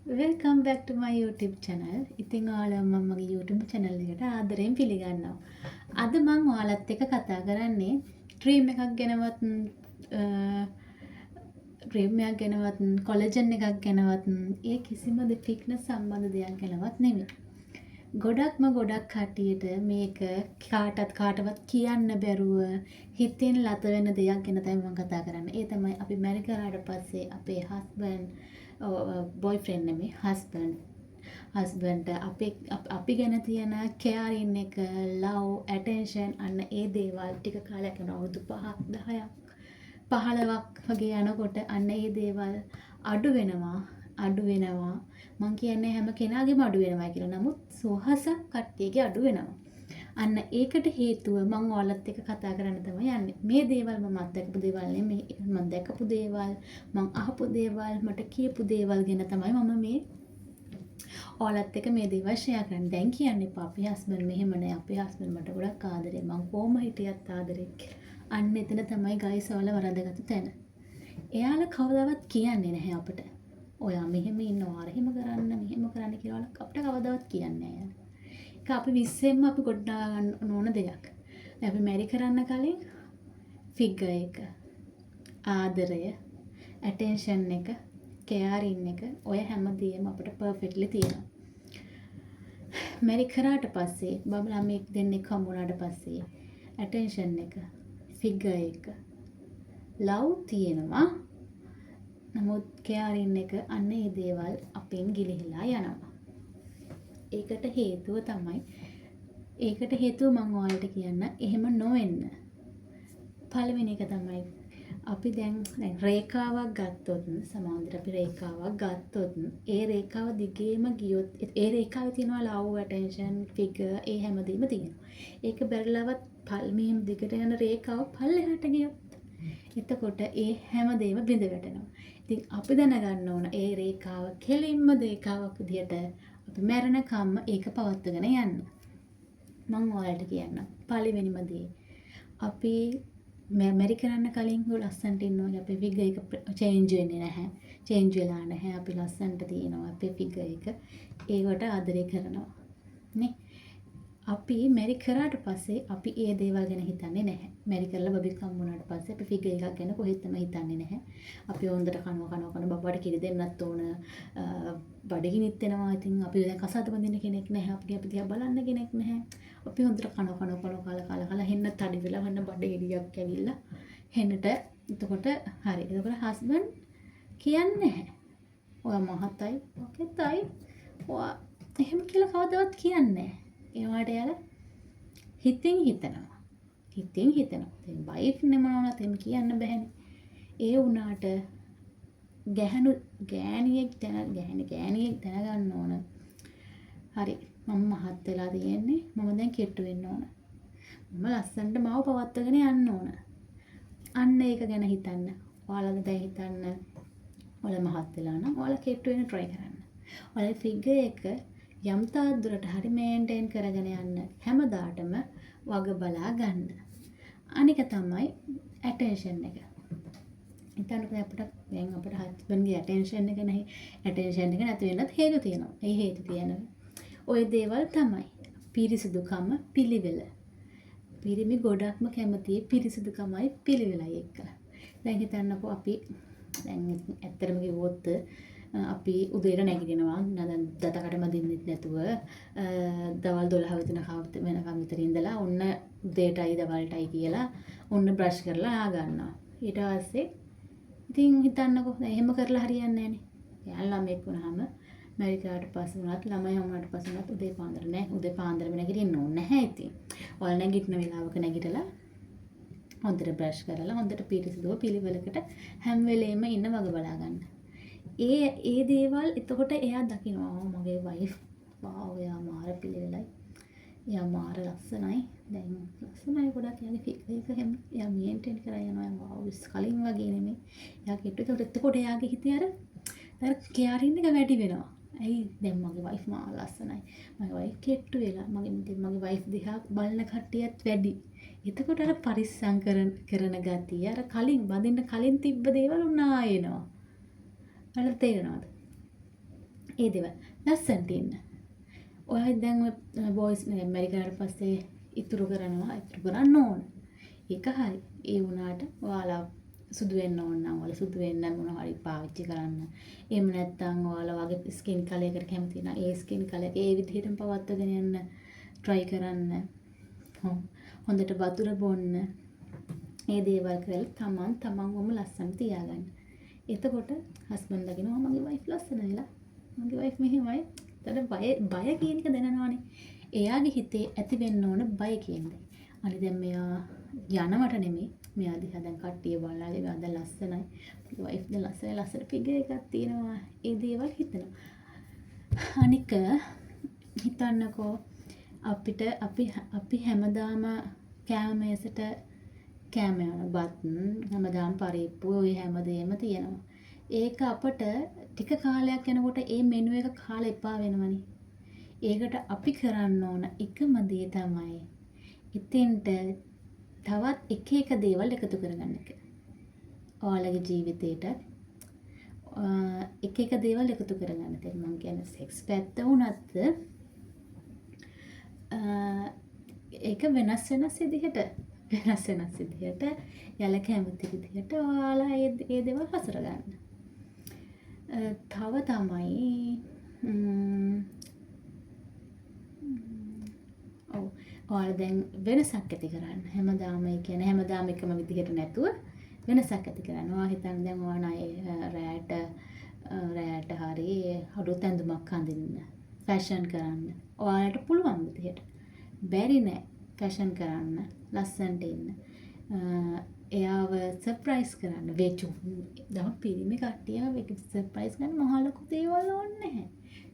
Welcome back ටු මයි YouTube channel. ඉතින් ඔයාලා මම මගේ YouTube channel එකට ආදරයෙන් පිළිගන්නවා. අද මම ඔයාලත් එක්ක කතා කරන්නේ ක්‍රීම් එකක් ගැනවත් ක්‍රීම් එකක් ගැනවත් කොලජන් එකක් ගැනවත් ඒ කිසිම ෆිට්නස් සම්බන්ධ දෙයක් ගැනවත් නෙමෙයි. ගොඩක් කට්ටියට මේක කාටවත් කියන්න බැරුව හිතෙන් ලත වෙන දෙයක් ගැන තමයි මම කතා කරන්නේ. ඒ තමයි අපි මැරි කරාට පස්සේ අපේ බොයිෆ්‍රෙන්ඩ් නෙමෙයි හස්බන්ඩ් අපි ගැන තියෙන කෙයාරින් එක ලව් ඇටෙන්ෂන් අන්න ඒ දේවල් ටික කාලයක් යන අවුරුදු 5ක් 10ක් 15ක් වගේ යනකොට අන්න ඒ දේවල් අඩු වෙනවා මං කියන්නේ හැම කෙනාගේම අඩු වෙනවා කියලා. නමුත් සෝහසක් කට්ටියගේ අඩු වෙනවා. අන්න ඒකට හේතුව මං ඔයාලත් එක්ක කතා කරන්න තමයි යන්නේ. මේ දේවල් මම අත්දැකපු දේවල් නෙමෙයි. මම දැකපු දේවල්, මං අහපු දේවල්, මට කියපු දේවල් ගැන තමයි මම මේ ඔයාලත් එක්ක මේ දේවල් ෂෙයා කරන්නේ. දැන් කියන්න එපා අපේ හස්බන්ඩ් මෙහෙම නෑ. අපේ හස්බන්ඩ් මට ගොඩක් ආදරේ. මං කොහොම හිටියත් ආදරේ කියලා. අන්න එතන තමයි ගයිස් ඔයාලා වරදගත්තු තැන. එයාලා කවදාවත් කියන්නේ නැහැ අපිට. ඔයා මෙහෙම ඉන්නවා, එහෙම කරන්න කියලා අපිට කවදාවත් කියන්නේ නැහැ. ඒක අපි විශ්සෙන්ම අපි ගොඩනගා ගන්න ඕන දෙයක්. අපි මැරි කරන්න කලින් ෆිගර් එක, ආදරය, ඇටෙන්ෂන් එක, කෙයාරින් එක ඔය හැමදේම අපිට පර්ෆෙක්ට්ලි තියෙනවා. මැරි කරාට පස්සේ ළමෙක් දෙන්නෙක් හම්බුනාට පස්සේ ඇටෙන්ෂන් එක, ෆිගර් එක, ලව් තියෙනවා. නමුත් කෙයාරින් එක අන්න ඒ දේවල් අපෙන් ගිලිහිලා යනවා. ඒකට හේතුව මම ඔයාලට කියන්න එහෙම නොවෙන්න. පළවෙනි එක තමයි අපි දැන් රේඛාවක් ගත්තොත් සමාන්තර අපි රේඛාවක් ගත්තොත් ඒ රේඛාව දිගේම ගියොත් ඒ රේඛාවේ තියෙනවා ලව් ඇටෙන්ෂන් ෆිගර් ඒ හැමදේම තියෙනවා. ඒක බැරිලවත් මෙහෙම දිගට යන රේඛාව පල්ලෙහාට ගියොත් එතකොට ඒ හැමදේම බිඳ වැටෙනවා. ඉතින් අපි දැනගන්න ඕන ඒ රේඛාව කෙලින්ම රේඛාවක් විදියට අපි මැරෙනකම්ම ඒක පවත්වාගෙන යන්න. මම ඔයාලට කියන්නම්. පළවෙනිම දේ අපි මැරි කරන්න කලින් ලස්සනට ඉන්නවා. අපේ ෆිගර් එක චේන්ජ් වෙන්නේ නැහැ. චේන්ජ් වෙලා නැහැ. අපි ලස්සනට තියෙනවා අපේ ෆිගර් එක. ඒකට ආදරය කරනවා. නේ? අපි මැරි කරාට පස්සේ අපි ඒ දේවල් ගැන හිතන්නේ නැහැ. මැරි කරලා බබෙක් හම්බුනාට පස්සේ අපි ෆිගර් එකක් ගැන කොහෙත්ම හිතන්නේ නැහැ. අපි හොඳට කනවා බබාට කිරි දෙන්නත් ඕන. බඩගිනිත් වෙනවා. ඉතින් අපි දැන් කසාද බඳින්න කෙනෙක් නැහැ. අපි දිහා බලන්න කෙනෙක් නැහැ. අපි හොඳට කාලා හෙන්න තඩි වෙලා වන්න බඩගිනියක් ඇවිල්ලා හෙන්නට එතකොට හරි. එතකොට හස්බන්ඩ් කියන්නේ නැහැ. ඔයා මහතයි, ඔකෙතයි. ඔයා එහෙම කියලා කවදාවත් කියන්නේ නැහැ. ඒවට යාලා හිතෙන් හිතනවා. දැන් වයිෆ් නෙමනවනත් එහෙම කියන්න බෑනේ. ඒ වුණාට ගෑණියෙක් දැනගන්න ඕන. හරි මම මහත් වෙලා තියෙන්නේ. මම දැන් කෙට්ටු වෙන්න ඕන. මම ලස්සනට මාව පවත්වාගෙන යන්න ඕන. අන්න ඒක ගැන හිතන්න. ඔයාලා දැන් හිතන්න. ඔයාලා මහත් වෙලා නම් ඔයාලා කෙට්ටු වෙන්න try කරන්න. ඔයාලා ෆිගර් එක යම් තාක් දුරට හරි මේන්ටේන් කරගෙන යන්න හැමදාටම වග බලා ගන්න. අනික තමයි ඇටෙන්ෂන් එක. හිතන්නකෝ අපිට හස්බන්ඩ්ගේ ඇටෙන්ෂන් එක නැහැ. ඇටෙන්ෂන් එක නැති වෙන්නත් හේතු තියෙනවා. ඒ හේතු තියෙනවා. ওই දේවල් තමයි පිරිසිදුකම පිළිවෙල. පිරිමි ගොඩක්ම කැමති පිරිසිදුකමයි පිළිවෙලයි එක්කලා. දැන් හිතන්නකෝ අපි දැන් ඇත්තටම කිව්වොත් අපි උදේට නැගිටිනවා දතකට මදින්නෙත් නැතුව දවල් 12 වෙනකම් විතර ඉඳලා ඔන්න උදේටයි දවල්ටයි කියලා ඔන්න බ්‍රෂ් කරලා ආ ගන්නවා. ඊට පස්සේ ඉතින් හිතන්නකෝ එහෙම කරලා හරියන්නේ නැහනේ. යාළුවා ළමෙක් වුණාම මැරි කරාට පස්සේ වුණත් ළමයි වුණාට පස්සේ වුණත් උදේ පාන්දර නෑ. උදේ පාන්දරම නැගිටින්න ඕනේ නැහැ ඉතින්. ඔයාලා නැගිටින වෙලාවක නැගිටලා හොඳට බ්‍රෂ් කරලා හොඳට පිරිසිදුව පිළිවෙලකට හැම වෙලේම ඉන්න වග බලා ගන්න. ඒ දේවල් එතකොට එයා දකිනවා මගේ වයිෆ් වාව් එයා මාර පිළිවෙලයි. එයා මාර ලස්සනයි. දැන් ලස්සනයි ගොඩක් එයාගේ ෆිගර් එක හැම එයා මේන්ටේන් කරලා යනවා. වාව් කලින් වගේ නෙමෙයි. එයා කෙට්ටු එතකොට එයාගේ හිතේ අර කෙයාරින් එක වැඩි වෙනවා. ඇයි දැන් මගේ වයිෆ් මාර ලස්සනයි. මගේ වයිෆ් කෙට්ටු වෙලා මගේ වයිෆ් දිහා බලන කට්ටියත් වැඩි. එතකොට අර පරිස්සම් කරන ගතිය අර කලින් බඳින්න කලින් තිබ්බ දේවල් උනා එනවා. වල තේරෙනවද? ඒ දේවල් ලස්සනට ඉන්න. ඔය දැන් බොයිස් ඇමරිකාවට පස්සේ ඉතුරු කරන්න ඕන. ඒක හරි. ඒ වුණාට ඔයාලා සුදු වෙන්න ඕන නම් ඔයාලා සුදු වෙන්න මොන හරි පාවිච්චි කරන්න. එහෙම නැත්නම් ඔයාලා වගේ ස්කින් කලර් එකට කැමති නම් ඒ ස්කින් කලර් එක ඒ විදිහටම පවත්වාගෙන යන්න try කරන්න. හොඳට වතුර බොන්න. ඒ දේවල් කරලා තමන්වම ලස්සන තියාගන්න. එතකොට හස්බන්ඩ් ලගෙනවා මගේ වයිෆ් ලස්සන වෙලා. මගේ වයිෆ් මෙහෙමයි. එතකොට බය කියන එක දැනනවානේ. එයාගේ හිතේ ඇති වෙන්න ඕන බය කියන දේ. අනේ දැන් මෙයා යනවට නෙමෙයි. මෙයා දිහා දැන් කට්ටිය බලලාගේ මෙයා දැන් ලස්සනයි. මගේ වයිෆ් දැන් ලස්සන ෆිගර් එකක් තියෙනවා. ඒ දේවල් හිතනවා. අනික හිතන්නකෝ අපි හැමදාම කෑමේසට කෑම යන බත් හැමදාම පරිප්පු ඔය හැමදේම තියෙනවා. ඒක අපට ටික කාලයක් යනකොට ඒ මෙනු එක කාලා එපා වෙනවනේ. ඒකට අපි කරන්න ඕන එකම දේ තමයි ඉතින්ට තවත් එක දේවල් එකතු කරගන්න එක. ඔයාලගේ ජීවිතේට එක දේවල් එකතු කරගන්න. දැන් මම කියන්නේ සෙක්ස් පැත්ත වුණත් ඒක වෙනස් විදිහට යල කැමති විදිහට ඔයාලා ඒ දේවල් හසුර ගන්න. තව තමයි ඔයාලා දැන් වෙනසක් ඇති කරන්න. හැමදාම එකම විදිහට නැතුව වෙනසක් ඇති කරන්න. ඔයා හිතන්න දැන් ඔයා රැයට හරි අලුත් ඇඳුමක් අඳින්න. ෆැෂන් කරන්න. ඔයාලට පුළුවන් විදිහට. බැරි නෑ ෆැෂන් කරන්න. ලස්සනට ඉන්න. එයාව සර්ප්‍රයිස් කරන්න. දම පිරිමි කට්ටියව සර්ප්‍රයිස් කරන්න මහ ලොකු දේවල් ඕනේ නැහැ.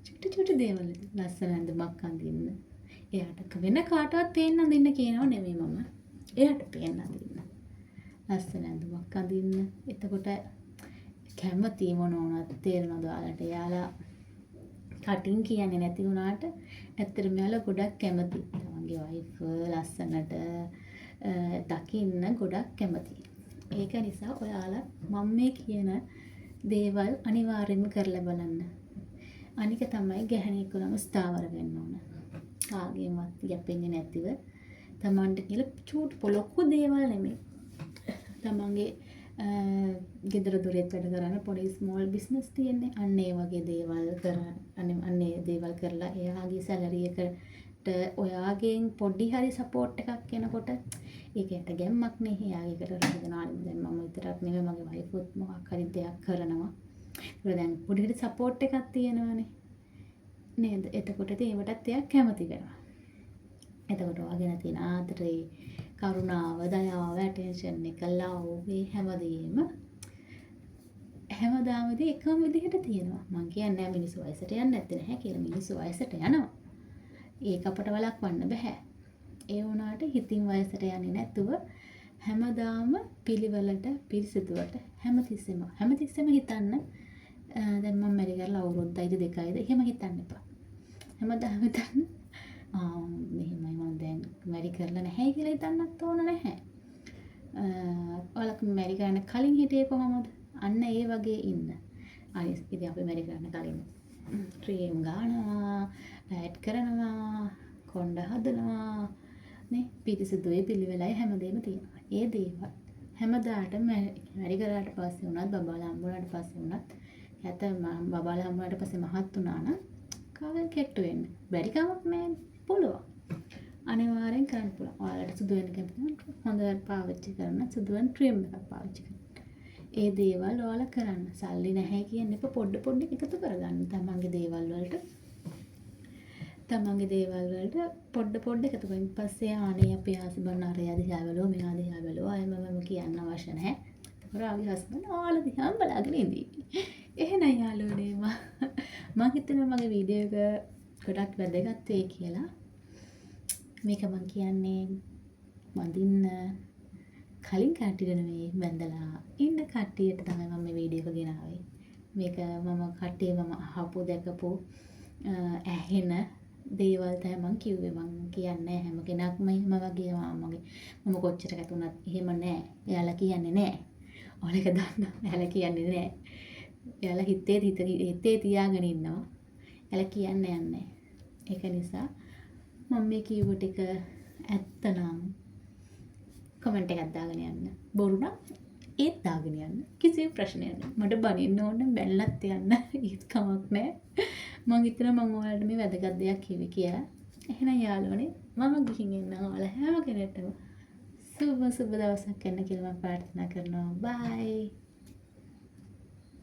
චුටි දේවල් ලස්සන ඇඳුමක් අඳින්න. එයාට වෙන කාටවත් පේන්න අඳින්න කියනව නෙමෙයි මම. එයාට පේන්න අඳින්න. ලස්සන ඇඳුමක් අඳින්න. එතකොට කැමති මොන වුණත් තේරෙනවද ඔයාලට? එයාලා කටින් කියන්නේ නැති වුණාට ඇත්තටම එයාලා ගොඩක් කැමති. තමන්ගේ වයිෆ් ලස්සනට දකින්න ගොඩක් කැමති. ඒක නිසා ඔයාලා මම මේ කියන දේවල් අනිවාර්යෙන්ම කරලා බලන්න. අනික තමයි ගැහණියෙකු නම් ස්ථාවර වෙන්න ඕන. කාගේවත් යැපෙන්නේ නැතිව තමන්ට කියලා චූට් පොලොක්කු දේවල් නෙමෙයි. තමන්ගේ ගෙදර දොරෙත් වැඩ කරන පොඩි ස්මෝල් බිස්නස් තියෙන්නේ. අන්න ඒ වගේ දේවල් දේවල් කරලා එයාගේ සැලරි එකට ඔයාගෙන් පොඩි හරි සපෝට් එකක් එනකොට ඒකට ගැම්මක් නේ. එයාගේකට රැඳෙනවා. දැන් මම විතරක් නෙමෙයි මගේ වයිෆුත් මොකක් හරි දෙයක් කරනවා. ඒක දැන් පොඩි හරි සපෝට් එකක් තියෙනවානේ. නේද? එතකොට ඒවටත් එයා කැමති වෙනවා. එතකොට ඔයාගෙන තියෙන ආදරේ, කරුණාව, දයාව, ඇටෙන්ෂන් එක, ලව් මේ හැමදාමදී එකම විදිහට තියෙනවා. මං කියන්නේ මිනිස්සු වයසට යන්නේ නැත්තේ නැහැ කියලා. මිනිස්සු වයසට යනවා. ඒක අපට වළක්වන්න බෑ. ඒ වුණාට හිතින් වයසට යන්නේ නැතුව හැමදාම පිළිවෙලට පිරිසිදුවට හැමතිස්සෙම හිතන්න. දැන් මම මැරි කරලා අවුරුද්දයිද දෙකයිද එහෙම හිතන්න එපා. හැමදාම හිතන්න මෙහෙමයි මම දැන් මැරි කරලා නැහැ කියලා හිතන්නත් ඕන නැහැ. ඔයාලා මැරි කරන්න කලින් හිටියේ කොහමද? අන්න ඒ වගේ ඉන්න. අනිත් ඉතින් අපි මැරි කරන්න කලින් ට්‍රීම් ගන්නවා, ඩයට් කරනවා, කොණ්ඩ හදනවා නේ, පිරිසිදුවේ පිළිවෙලයි හැමදේම තියෙනවා. ඒ දේවල් හැමදාටම මැරි කරාට පස්සේ වුණත් බබාලා හම්බුනාට පස්සේ වුණත් බබාලා හම්බුනාට පස්සේ මහත් වුණා නම් කාගෙන් කෙට්ටු වෙන්න බැරි කමක් නැහැ. පුළුවන්. අනිවාර්යෙන් කරන්න පුළුවන්. ඔයාලට සුදු වෙන කැමති නම් හොඳට පාවිච්චි කරන සුදු වෙන ක්‍රීම් එකක් පාවිච්චි කරන්න. ඒ දේවල් ඔයාලා කරන්න. සල්ලි නැහැ කියන්නේ පොඩ එකතු කරගන්න. තමන්ගේ දේවල් වලට පොඩ එකතු කරගන්න. පස්සේ ආනේ අපේ හස්බන්ඩ් අරයා දිහා බලුවා, මෙයා දිහා බලුවා. මම කියන්න අවශ්‍ය නැහැ. ඒකෝර ආගේ හස්බන්ඩ් ඔයාලා දිහා බලාගෙන ඉඳී. එහෙනම් යාළුවනේ මම හිතනවා මගේ වීඩියෝ එක ගොඩක් වැදගත් වෙයි කියලා. මේක මම කියන්නේ වඳින්න කලින් කට්ටියට නෙවෙයි වැඳලා ඉන්න කට්ටියට තමයි මම මේ වීඩියෝ එක ගෙනාවේ. මේක මම කට්ටියම අහපු දැකපු ඇහෙන දේවල් තමයි මම කිව්වේ. මම කියන්නේ හැම කෙනෙක්ම එහෙම වගේ මම කොච්චර කැතුණත් එහෙම නෑ. එයාලා කියන්නේ නෑ. ඔයාලා ඒක දන්නවා. එයාලා කියන්නේ නෑ. එයාලා හිතේ තියාගෙන ඉන්නවා. එයාලා කියන්න යන්නේ. ඒක නිසා මම මේ කියව ටික ඇත්ත නම් කමෙන්ට් එකක් දාගෙන යන්න. බොරු නම් ඒත් දාගෙන යන්න. කිසිම ප්‍රශ්නයක් නැහැ. මට බනින්න ඕන නම් බැලලත් යන්න. ඒත් කමක් නැහැ. මම හිතනවා මම ඔයාලට මේ වැදගත් දෙයක් කිව්වේ කියලා. එහෙනම් යාළුවනේ මම ගිහින් එන්නම් ඔයාලා හැම කෙනෙක්ටම සුබ දවසක් වෙන්න කියලා මම ප්‍රාර්ථනා කරනවා. බයි.